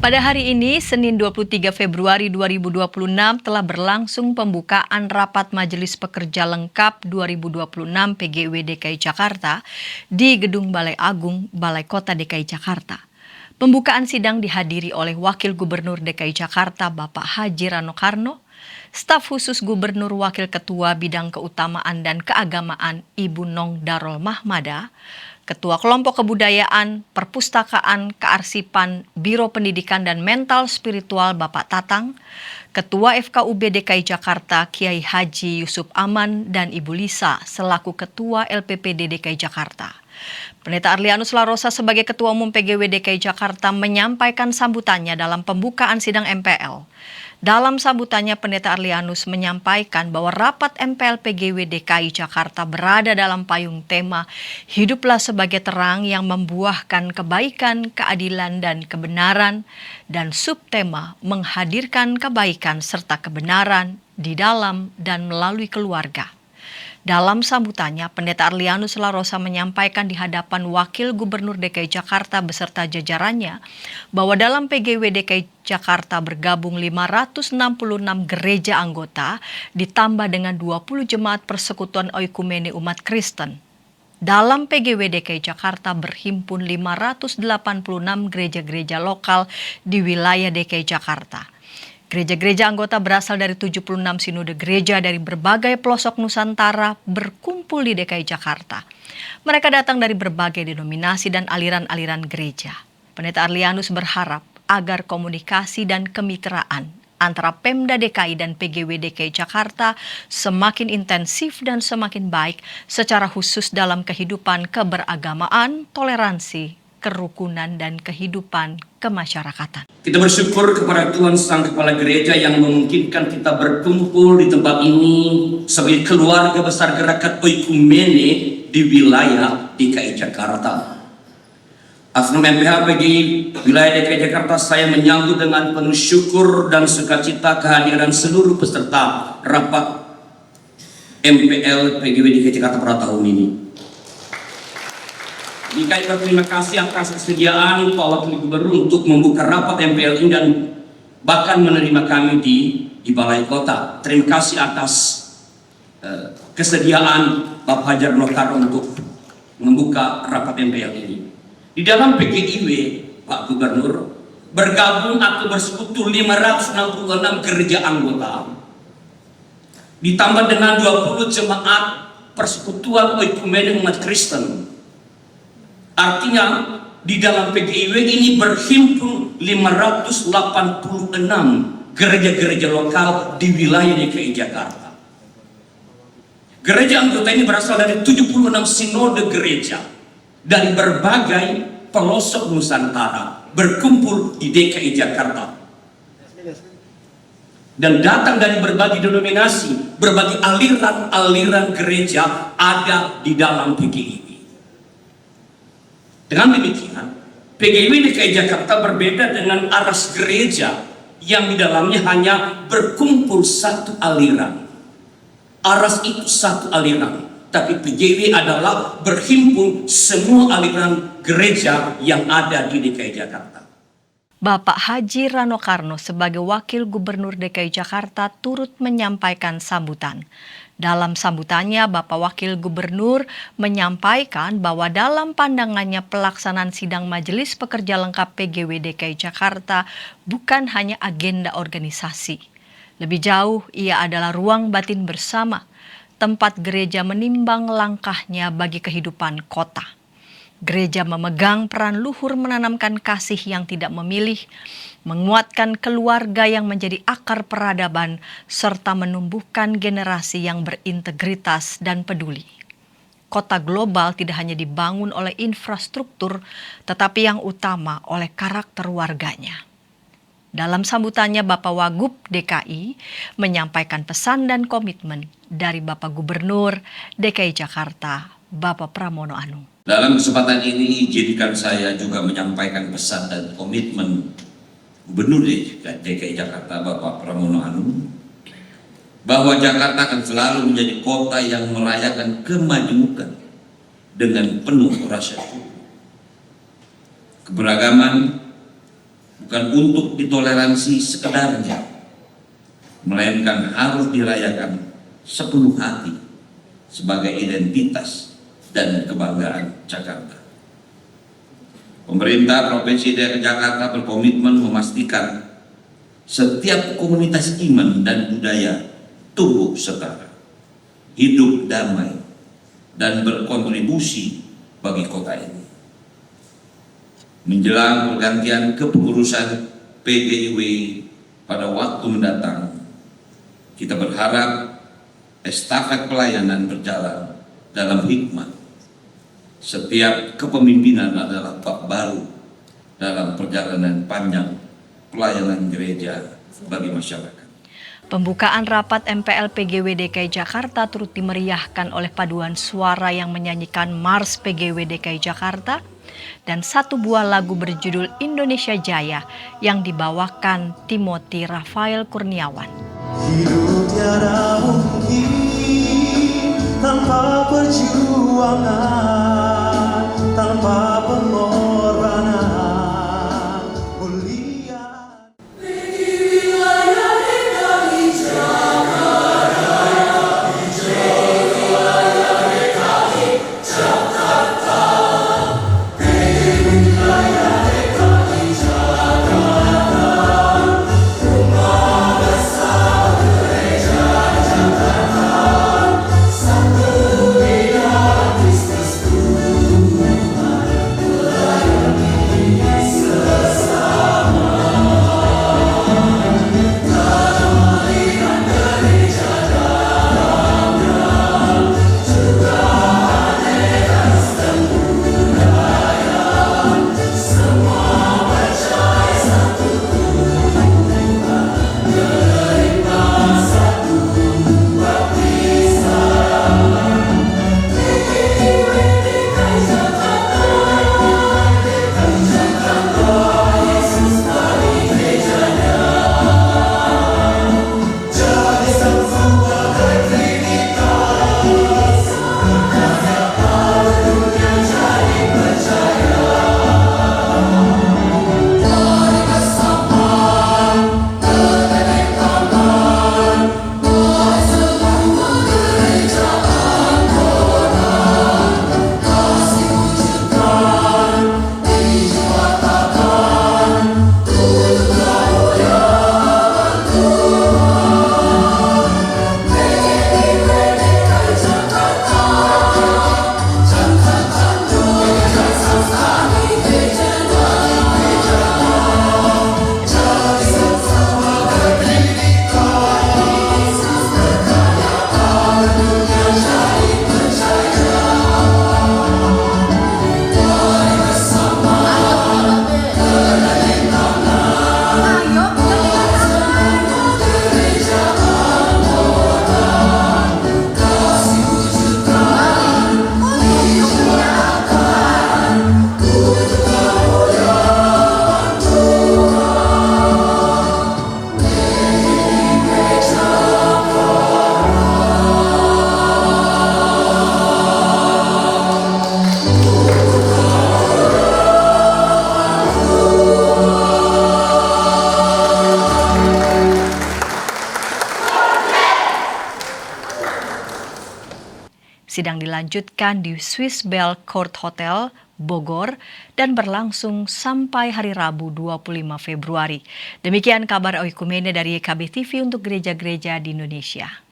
Pada hari ini, Senin 23 Februari 2026 telah berlangsung pembukaan Rapat Majelis Pekerja Lengkap 2026 PGW DKI Jakarta di Gedung Balai Agung, Balai Kota DKI Jakarta. Pembukaan sidang dihadiri oleh Wakil Gubernur DKI Jakarta Bapak Haji Rano Karno, Staf Khusus Gubernur Wakil Ketua Bidang Keutamaan dan Keagamaan Ibu Nong Darul Mahmada, Ketua Kelompok Kebudayaan, Perpustakaan, Kearsipan, Biro Pendidikan dan Mental Spiritual Bapak Tatang, Ketua FKUB DKI Jakarta Kiai Haji Yusuf Aman dan Ibu Lisa selaku Ketua LPPD DKI Jakarta. Pendeta Arlianus Larosa sebagai Ketua Umum PGW DKI Jakarta menyampaikan sambutannya dalam pembukaan sidang MPL. Dalam sambutannya, Pendeta Arlianus menyampaikan bahwa rapat MPL PGW DKI Jakarta berada dalam payung tema Hiduplah sebagai terang yang membuahkan kebaikan, keadilan, dan kebenaran, dan subtema menghadirkan kebaikan serta kebenaran di dalam dan melalui keluarga. Dalam sambutannya, Pendeta Arlianus Larosa menyampaikan di hadapan Wakil Gubernur DKI Jakarta beserta jajarannya bahwa dalam PGW DKI Jakarta bergabung 566 gereja anggota ditambah dengan 20 jemaat persekutuan oikumene umat Kristen. Dalam PGW DKI Jakarta berhimpun 586 gereja-gereja lokal di wilayah DKI Jakarta. Gereja-gereja anggota berasal dari 76 sinode gereja dari berbagai pelosok Nusantara berkumpul di DKI Jakarta. Mereka datang dari berbagai denominasi dan aliran-aliran gereja. Pendeta Arlianus berharap agar komunikasi dan kemitraan antara Pemda DKI dan PGW DKI Jakarta semakin intensif dan semakin baik secara khusus dalam kehidupan keberagamaan, toleransi, kerukunan, dan kehidupan kemasyarakatan. Kita bersyukur kepada Tuhan Sang Kepala Gereja yang memungkinkan kita berkumpul di tempat ini sebagai keluarga besar gerakan oikumene di wilayah DKI Jakarta. Atas nama MPH bagi wilayah DKI Jakarta, saya menyambut dengan penuh syukur dan sukacita kehadiran seluruh peserta rapat MPL PGW DKI Jakarta pada tahun ini. DKI berterima kasih atas kesediaan Pak Wakil Gubernur untuk membuka rapat MPL ini dan bahkan menerima kami di Balai Kota. Terima kasih atas kesediaan Bapak Haji Rano Karno untuk membuka rapat MPL ini. Di dalam PGIW, Pak Gubernur, bergabung atau bersekutu 566 gereja anggota, ditambah dengan 20 jemaat persekutuan oikumene umat Kristen. Artinya di dalam PGIW ini berhimpun 586 gereja-gereja lokal di wilayah DKI Jakarta. Gereja anggota ini berasal dari 76 sinode gereja dari berbagai pelosok Nusantara berkumpul di DKI Jakarta. Dan datang dari berbagai denominasi, berbagai aliran-aliran gereja ada di dalam PGIW. Dengan demikian, PGW DKI Jakarta berbeda dengan aras gereja yang di dalamnya hanya berkumpul satu aliran. Aras itu satu aliran, tapi PGW adalah berhimpun semua aliran gereja yang ada di DKI Jakarta. Bapak Haji Rano Karno sebagai Wakil Gubernur DKI Jakarta turut menyampaikan sambutan. Dalam sambutannya, Bapak Wakil Gubernur menyampaikan bahwa dalam pandangannya pelaksanaan sidang Majelis Pekerja Lengkap PGW DKI Jakarta bukan hanya agenda organisasi. Lebih jauh, ia adalah ruang batin bersama, tempat gereja menimbang langkahnya bagi kehidupan kota. Gereja memegang peran luhur menanamkan kasih yang tidak memilih, menguatkan keluarga yang menjadi akar peradaban, serta menumbuhkan generasi yang berintegritas dan peduli. Kota global tidak hanya dibangun oleh infrastruktur, tetapi yang utama oleh karakter warganya. Dalam sambutannya, Bapak Wagub DKI menyampaikan pesan dan komitmen dari Bapak Gubernur DKI Jakarta, Bapak Pramono Anung. Dalam kesempatan ini, izinkan saya juga menyampaikan pesan dan komitmen Gubernur DKI Jakarta Bapak Pramono Anung bahwa Jakarta akan selalu menjadi kota yang merayakan kemajuan dengan penuh rasa syukur. Keberagaman bukan untuk ditoleransi sekedarnya, melainkan harus dirayakan sepenuh hati sebagai identitas dan kebanggaan Jakarta. Pemerintah Provinsi DKI Jakarta berkomitmen memastikan setiap komunitas iman dan budaya tumbuh setara, hidup damai, dan berkontribusi bagi kota ini. Menjelang pergantian kepengurusan PGIW pada waktu mendatang, kita berharap estafet pelayanan berjalan dalam hikmat. Setiap kepemimpinan adalah bab baru dalam perjalanan panjang pelayanan gereja bagi masyarakat. Pembukaan rapat MPL PGW DKI Jakarta turut dimeriahkan oleh paduan suara yang menyanyikan Mars PGW DKI Jakarta dan satu buah lagu berjudul Indonesia Jaya yang dibawakan Timothy Rafael Kurniawan. Hidup tiada mungkin tanpa perjuangan, tanpa pengorbanan mulia. Sidang dilanjutkan di Swiss Bell Court Hotel, Bogor, dan berlangsung sampai hari Rabu 25 Februari. Demikian kabar Oikumene dari YKB TV untuk gereja-gereja di Indonesia.